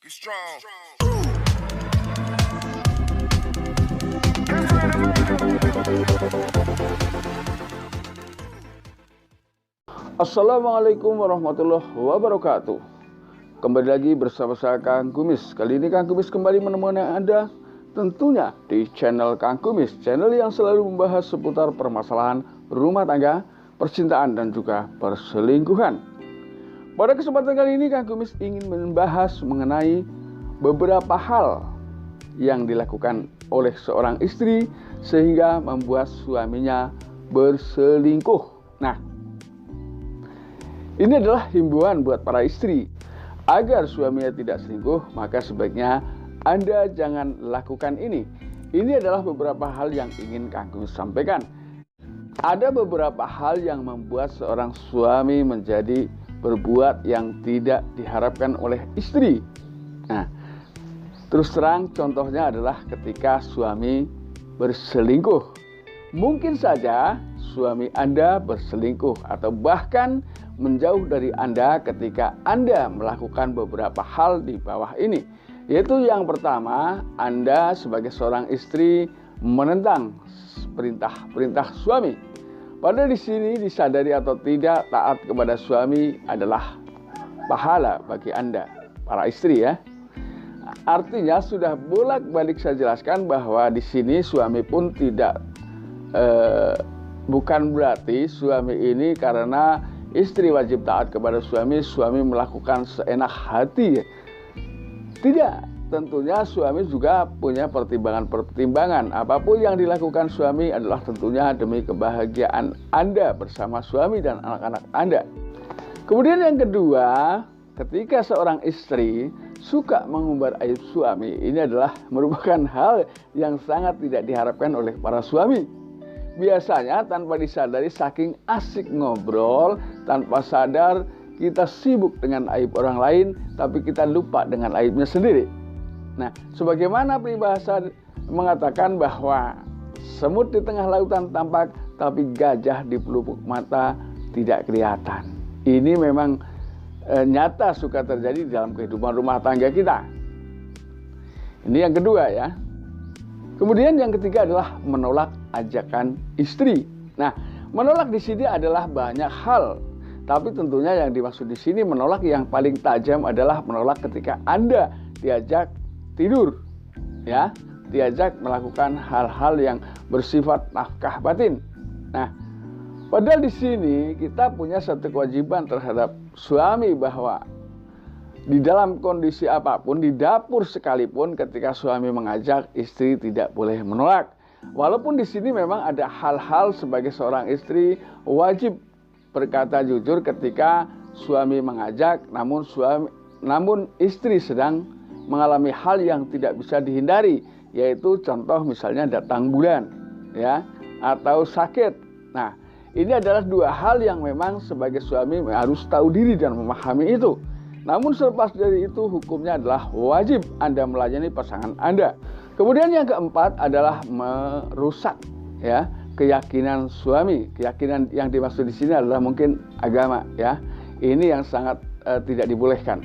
be strong. Assalamualaikum warahmatullahi wabarakatuh. Kembali lagi bersama saya Kang Kumis. Kali ini Kang Kumis kembali menemani Anda tentunya di channel Kang Kumis, channel yang selalu membahas seputar permasalahan rumah tangga, percintaan, dan juga perselingkuhan. Pada kesempatan kali ini Kang Kumis ingin membahas mengenai beberapa hal yang dilakukan oleh seorang istri sehingga membuat suaminya berselingkuh. Nah, ini adalah himbauan buat para istri. Agar suaminya tidak selingkuh, maka sebaiknya Anda jangan lakukan ini. Ini adalah beberapa hal yang ingin Kang Kumis sampaikan. Ada beberapa hal yang membuat seorang suami menjadi berbuat yang tidak diharapkan oleh istri. Nah, terus terang contohnya adalah ketika suami berselingkuh. Mungkin saja suami Anda berselingkuh atau bahkan menjauh dari Anda ketika Anda melakukan beberapa hal di bawah ini. Yaitu yang pertama, Anda sebagai seorang istri menentang perintah suami. Padahal di sini disadari atau tidak, taat kepada suami adalah pahala bagi Anda, para istri ya. Artinya sudah bolak-balik saya jelaskan bahwa di sini suami pun tidak bukan berarti suami ini karena istri wajib taat kepada suami melakukan seenak hati. Tidak, tentunya suami juga punya pertimbangan. Apapun yang dilakukan suami adalah tentunya demi kebahagiaan Anda bersama suami dan anak-anak Anda. Kemudian yang kedua, ketika seorang istri suka mengumbar aib suami, ini adalah merupakan hal yang sangat tidak diharapkan oleh para suami. Biasanya tanpa disadari saking asik ngobrol, tanpa sadar kita sibuk dengan aib orang lain, tapi kita lupa dengan aibnya sendiri. Nah, sebagaimana peribahasa mengatakan bahwa semut di tengah lautan tampak, tapi gajah di pelupuk mata tidak kelihatan. Ini memang nyata suka terjadi di dalam kehidupan rumah tangga kita. Ini yang kedua ya. Kemudian yang ketiga adalah menolak ajakan istri. Nah, menolak di sini adalah banyak hal. Tapi tentunya yang dimaksud di sini menolak yang paling tajam adalah menolak ketika Anda diajak tidur. Ya, diajak melakukan hal-hal yang bersifat nafkah batin. Nah, padahal di sini kita punya satu kewajiban terhadap suami bahwa di dalam kondisi apapun, di dapur sekalipun, ketika suami mengajak, istri tidak boleh menolak. Walaupun di sini memang ada hal-hal sebagai seorang istri wajib berkata jujur ketika suami mengajak, namun istri sedang mengalami hal yang tidak bisa dihindari, yaitu contoh misalnya datang bulan, ya, atau sakit. Nah, ini adalah dua hal yang memang sebagai suami harus tahu diri dan memahami itu. Namun selepas dari itu hukumnya adalah wajib Anda melayani pasangan Anda. Kemudian yang keempat adalah merusak ya keyakinan suami. Keyakinan yang dimaksud di sini adalah mungkin agama ya. Ini yang sangat tidak dibolehkan.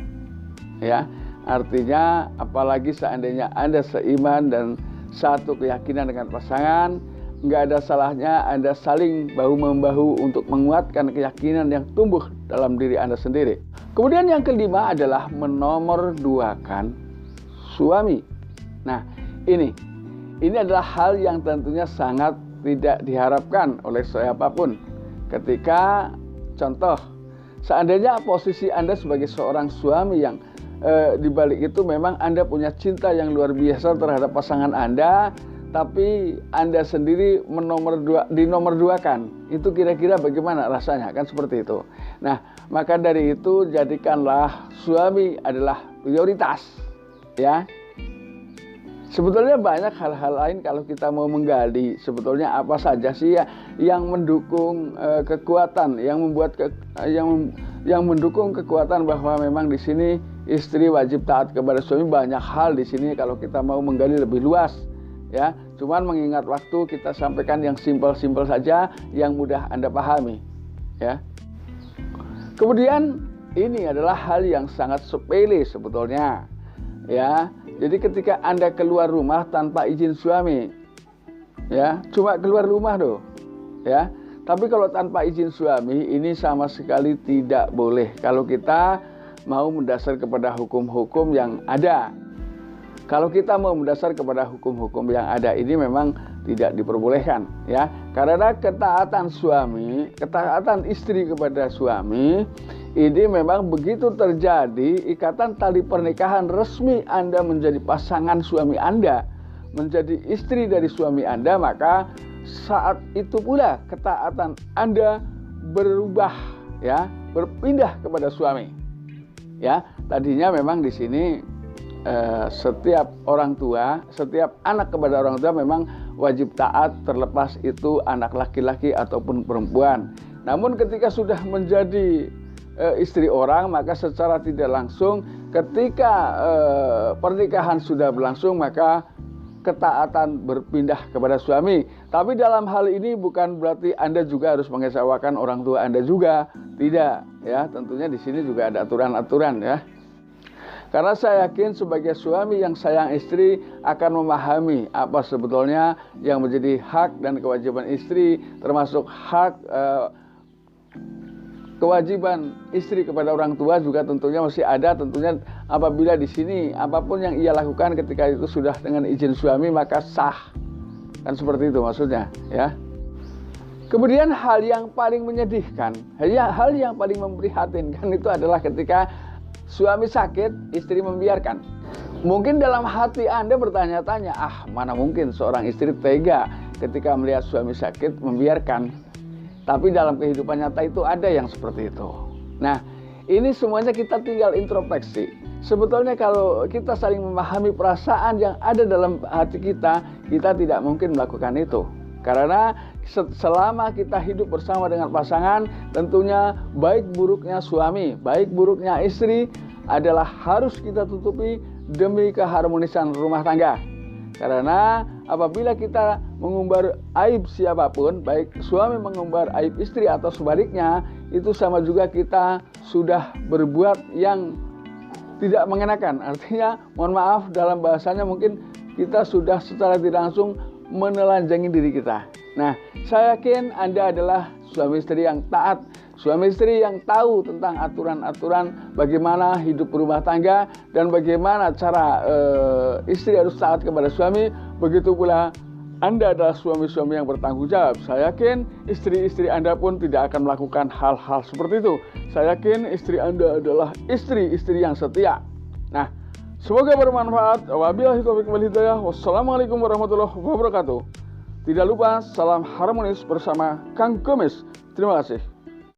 Ya. Artinya apalagi seandainya Anda seiman dan satu keyakinan dengan pasangan, nggak ada salahnya Anda saling bahu-membahu untuk menguatkan keyakinan yang tumbuh dalam diri Anda sendiri. Kemudian yang kelima adalah menomorduakan suami. Nah, ini adalah hal yang tentunya sangat tidak diharapkan oleh siapapun. Ketika contoh, seandainya posisi Anda sebagai seorang suami yang di balik itu memang Anda punya cinta yang luar biasa terhadap pasangan Anda, tapi Anda sendiri dinomorduakan. Itu kira-kira bagaimana rasanya? Kan seperti itu. Nah, maka dari itu jadikanlah suami adalah prioritas. Ya. Sebetulnya banyak hal-hal lain kalau kita mau menggali. Sebetulnya apa saja sih ya yang mendukung kekuatan, yang membuat yang mendukung kekuatan bahwa memang di sini istri wajib taat kepada suami. Banyak hal di sini kalau kita mau menggali lebih luas. Ya, cuman mengingat waktu kita sampaikan yang simpel-simpel saja yang mudah Anda pahami. Ya. Kemudian ini adalah hal yang sangat sepele sebetulnya. ya. Jadi ketika Anda keluar rumah tanpa izin suami, ya, cuma keluar rumah doh, ya. Tapi kalau tanpa izin suami ini sama sekali tidak boleh. Kalau kita mau mendasar kepada hukum-hukum yang ada. Kalau kita mau mendasar kepada hukum-hukum yang ada ini memang tidak diperbolehkan, ya. Karena ketaatan suami, ketaatan istri kepada suami ini memang begitu terjadi ikatan tali pernikahan resmi Anda menjadi pasangan suami Anda, menjadi istri dari suami Anda, maka saat itu pula ketaatan Anda berubah, ya, berpindah kepada suami. Ya, tadinya memang di sini setiap orang tua, setiap anak kepada orang tua memang wajib taat, terlepas itu anak laki-laki ataupun perempuan. Namun ketika sudah menjadi istri orang, maka secara tidak langsung ketika pernikahan sudah berlangsung, maka ketaatan berpindah kepada suami. Tapi dalam hal ini bukan berarti Anda juga harus mengecewakan orang tua Anda juga. Tidak, ya. Tentunya di sini juga ada aturan-aturan, ya. Karena saya yakin sebagai suami yang sayang istri akan memahami apa sebetulnya yang menjadi hak dan kewajiban istri, termasuk hak kewajiban istri kepada orang tua juga tentunya masih ada. Tentunya apabila di sini apapun yang ia lakukan ketika itu sudah dengan izin suami maka sah, kan seperti itu maksudnya, ya. Kemudian hal yang paling menyedihkan, hal yang paling memprihatinkan itu adalah ketika suami sakit, istri membiarkan. Mungkin dalam hati Anda bertanya-tanya, mana mungkin seorang istri tega ketika melihat suami sakit membiarkan. Tapi dalam kehidupan nyata itu ada yang seperti itu. Nah, ini semuanya kita tinggal introspeksi. Sebetulnya kalau kita saling memahami perasaan yang ada dalam hati kita, kita tidak mungkin melakukan itu. Karena selama kita hidup bersama dengan pasangan, tentunya baik buruknya suami, baik buruknya istri adalah harus kita tutupi demi keharmonisan rumah tangga. Karena apabila kita mengumbar aib siapapun, baik suami mengumbar aib istri atau sebaliknya, itu sama juga kita sudah berbuat yang tidak mengenakan. Artinya, mohon maaf dalam bahasanya mungkin kita sudah secara tidak langsung menelanjangi diri kita. Nah, saya yakin Anda adalah suami istri yang taat, suami istri yang tahu tentang aturan-aturan bagaimana hidup berumah tangga dan bagaimana cara istri harus taat kepada suami. Begitu pula Anda adalah suami-suami yang bertanggung jawab. Saya yakin istri-istri Anda pun tidak akan melakukan hal-hal seperti itu. Saya yakin istri Anda adalah istri-istri yang setia. Nah, semoga bermanfaat. Wabillahi taufiq wal hidayah. Wassalamualaikum warahmatullahi wabarakatuh. Tidak lupa salam harmonis bersama Kang Gomis. Terima kasih.